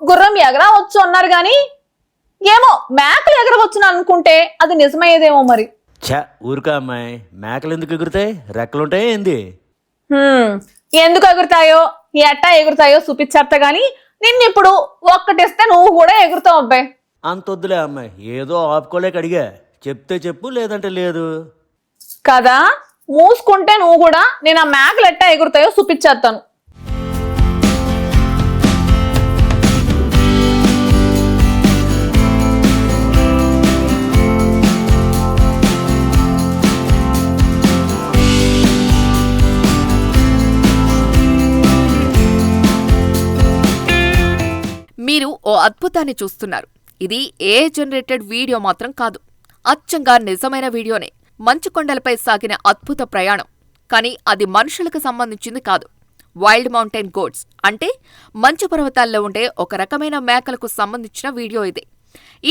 గుర్రం ఎగరవచ్చు అన్నారు గాని ఏమో మేకలు ఎగరవచ్చును అనుకుంటే అది నిజమయ్యేదేమో మరి. ఛ ఊరుకా అమ్మాయి, మేకలు ఎందుకు ఎగురుతాయి? రెక్కలుంటాయి ఏంది? ఎందుకు ఎగురుతాయో ఎట్టా ఎగురుతాయో చూపించేస్తా గాని నిన్నిప్పుడు ఒక్కటిస్తే నువ్వు కూడా ఎగురుతావు అబ్బాయి. అంతొద్దులే అమ్మాయి, ఏదో ఆపుకోలేక అడిగా. చెప్తే చెప్పు, లేదంటే లేదు కదా. మూసుకుంటే నువ్వు కూడా నేను ఆ మేకలు ఎట్టా ఎగురుతాయో చూపించేస్తాను. మీరు ఓ అద్భుతాన్ని చూస్తున్నారు. ఇది ఏ జనరేటెడ్ వీడియో మాత్రం కాదు, అచ్చంగా నిజమైన వీడియోనే. మంచు కొండలపై సాగిన అద్భుత ప్రయాణం. కానీ అది మనుషులకు సంబంధించింది కాదు. వైల్డ్ మౌంటైన్ గోట్స్ అంటే మంచు పర్వతాల్లో ఉండే ఒక రకమైన మేకలకు సంబంధించిన వీడియో ఇది.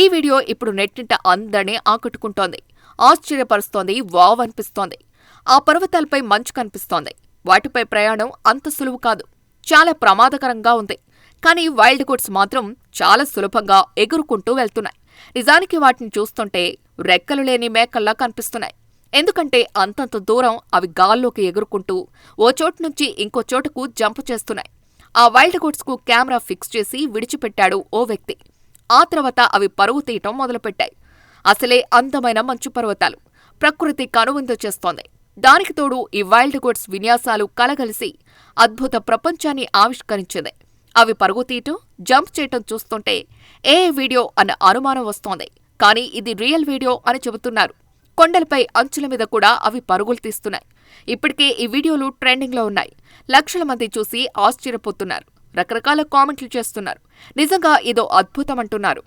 ఈ వీడియో ఇప్పుడు నెట్టింట అందరినీ ఆకట్టుకుంటోంది, ఆశ్చర్యపరుస్తోంది, వావ్ అనిపిస్తోంది. ఆ పర్వతాలపై మంచు కనిపిస్తోంది. వాటిపై ప్రయాణం అంత సులువు కాదు, చాలా ప్రమాదకరంగా ఉంది. కానీ వైల్డ్ గోట్స్ మాత్రం చాలా సులభంగా ఎగురుకుంటూ వెళ్తున్నాయి. నిజానికి వాటిని చూస్తుంటే రెక్కలు లేని మేకల్లా కనిపిస్తున్నాయి. ఎందుకంటే అంతంత దూరం అవి గాల్లోకి ఎగురుకుంటూ ఓ చోటు నుంచి ఇంకో చోటుకు జంప్ చేస్తున్నాయి. ఆ వైల్డ్ గోట్స్కు కెమెరా ఫిక్స్ చేసి విడిచిపెట్టాడు ఓ వ్యక్తి. ఆ తర్వాత అవి పరుగు తీయటం మొదలుపెట్టాయి. అసలే అందమైన మంచు పర్వతాలు, ప్రకృతి కనువిందు చేస్తోంది. దానికి తోడు ఈ వైల్డ్ గోట్స్ విన్యాసాలు కలగలిసి అద్భుత ప్రపంచాన్ని ఆవిష్కరించింది. అవి పరుగు తీయటం, జంప్ చేయటం చూస్తుంటే ఏ వీడియో అన్న అనుమానం వస్తోంది. కానీ ఇది రియల్ వీడియో అని చెబుతున్నారు. కొండలపై అంచుల మీద కూడా అవి పరుగులు తీస్తున్నాయి. ఇప్పటికే ఈ వీడియోలు ట్రెండింగ్లో ఉన్నాయి. లక్షల మంది చూసి ఆశ్చర్యపోతున్నారు, రకరకాల కామెంట్లు చేస్తున్నారు. నిజంగా ఇదో అద్భుతం అంటున్నారు.